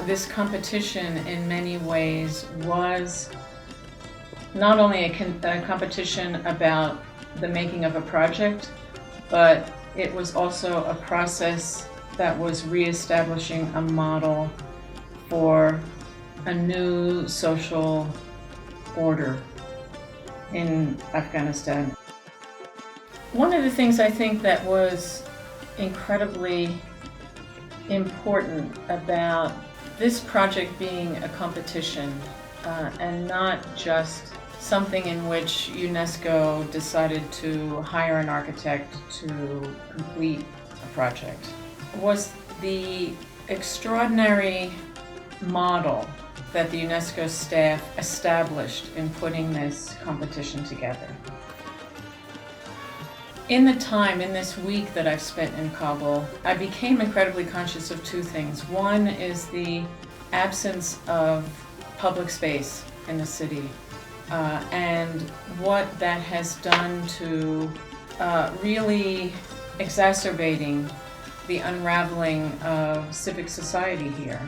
This competition in many ways was not only a competition about the making of a project, but it was also a process that was reestablishing a model for a new social order in Afghanistan. One of the things I think that was incredibly important about this project being a competition and not just something in which UNESCO decided to hire an architect to complete a project was the extraordinary model that the UNESCO staff established in putting this competition together. In this week that I've spent in Kabul, I became incredibly conscious of two things. One is the absence of public space in the city and what that has done to really exacerbating the unraveling of civic society here.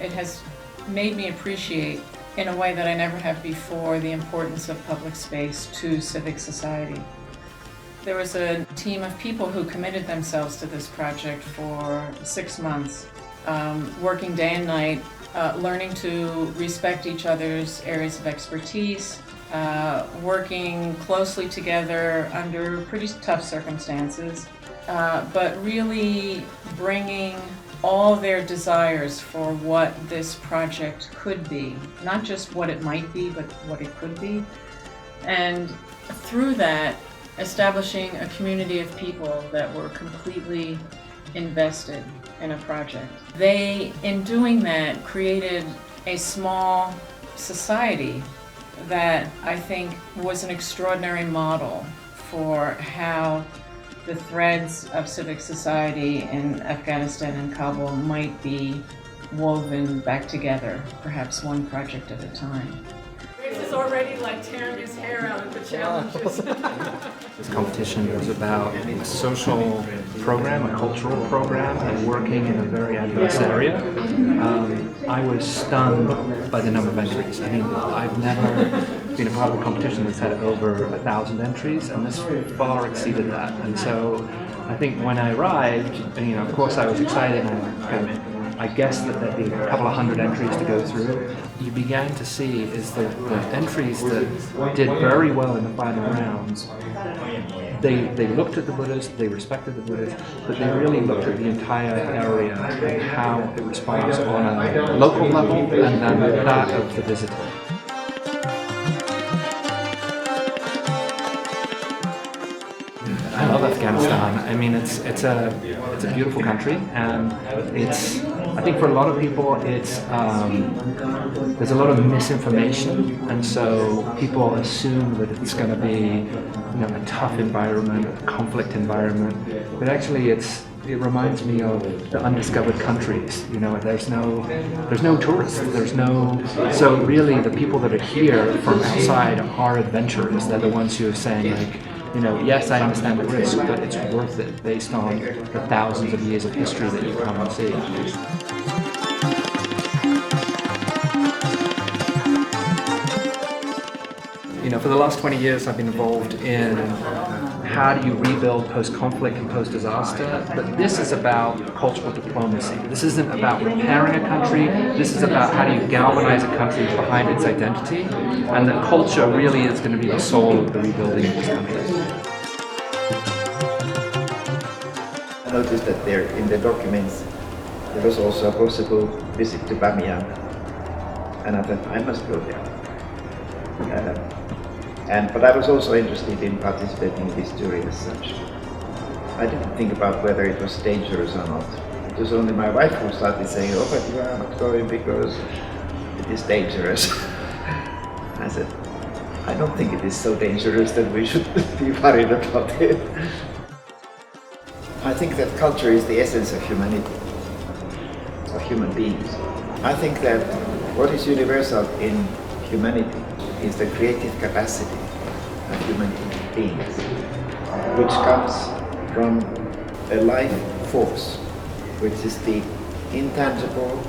It has made me appreciate, in a way that I never have before, the importance of public space to civic society. There was a team of people who committed themselves to this project for 6 months, working day and night, learning to respect each other's areas of expertise, working closely together under pretty tough circumstances, but really bringing all their desires for what this project could be, not just what it might be, but what it could be. And through that, establishing a community of people that were completely invested in a project. They, in doing that, created a small society that I think was an extraordinary model for how the threads of civic society in Afghanistan and Kabul might be woven back together, perhaps one project at a time. Grace is already like tearing his hair out at the challenges. This competition was about a social program, a cultural program, and working in a very adverse area. I was stunned by the number of entries. I mean, I've never been a part of a competition that's had over 1,000 entries, and this far exceeded that. And so I think when I arrived, of course I was excited and I guessed that there'd be a couple of hundred entries to go through. You began to see is that the entries that did very well in the final rounds, they looked at the Buddhas, they respected the Buddhas, but they really looked at the entire area and how it responds on a local level and then that of the visitor. I love Afghanistan. I mean, it's a beautiful country, and I think for a lot of people, there's a lot of misinformation, and so people assume that it's going to be, a tough environment, a conflict environment. But actually, it reminds me of the undiscovered countries. There's no tourists. So really, the people that are here from outside are adventurers. They're the ones who are saying yes, I understand the risk, but it's worth it based on the thousands of years of history that you come and see. For the last 20 years I've been involved in how do you rebuild post-conflict and post-disaster, but this is about cultural diplomacy. This isn't about repairing a country, this is about how do you galvanize a country behind its identity, and that culture really is going to be the soul of the rebuilding of this country. I noticed that there in the documents there was also a possible visit to Bamiyan, and I thought I must go there. But I was also interested in participating in this jury as such. I didn't think about whether it was dangerous or not. It was only my wife who started saying, "Oh, but you are not going because it is dangerous." I said, "I don't think it is so dangerous that we should be worried about it." I think that culture is the essence of humanity, of human beings. I think that what is universal in humanity is the creative capacity of human beings, which comes from a life force, which is the intangible,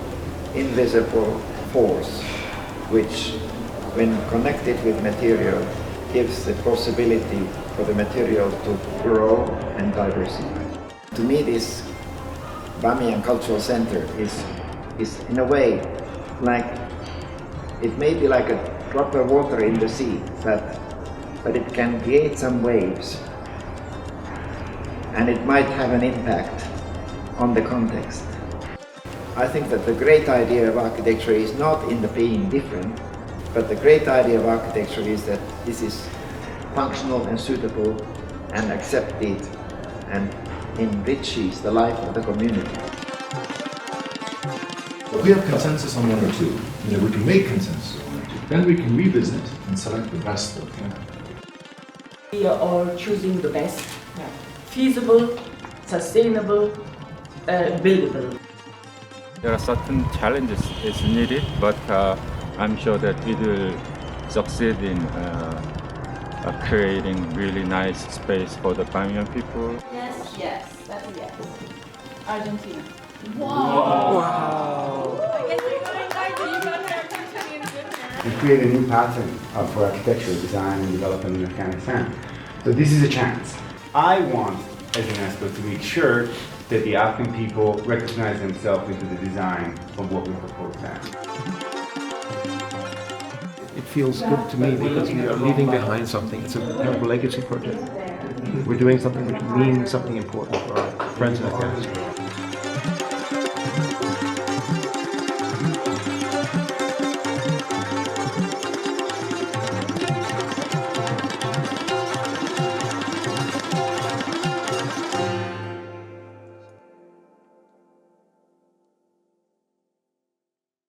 invisible force, which, when connected with material, gives the possibility for the material to grow and diversify. To me, this Bamiyan Cultural Center is in a way like, it may be like a drop of water in the sea, but it can create some waves, and it might have an impact on the context. I think that the great idea of architecture is not in the being different, but the great idea of architecture is that this is functional and suitable and accepted and enriches the life of the community. If we have consensus on one or two, we can make consensus on one or two, then we can revisit and select the best that we can. We are choosing the best, feasible, sustainable, buildable. There are certain challenges is needed, but I'm sure that we will succeed in creating really nice space for the Bamiyan people. Yes, that's a yes. Argentina. We create a new pattern for architecture, design and development in Afghanistan. So this is a chance. I want, as UNESCO, to make sure that the Afghan people recognize themselves into the design of what we propose now. It feels good to me because we are leaving behind something. It's a kind of legacy project. We're doing something which means something important for our friends in Afghanistan.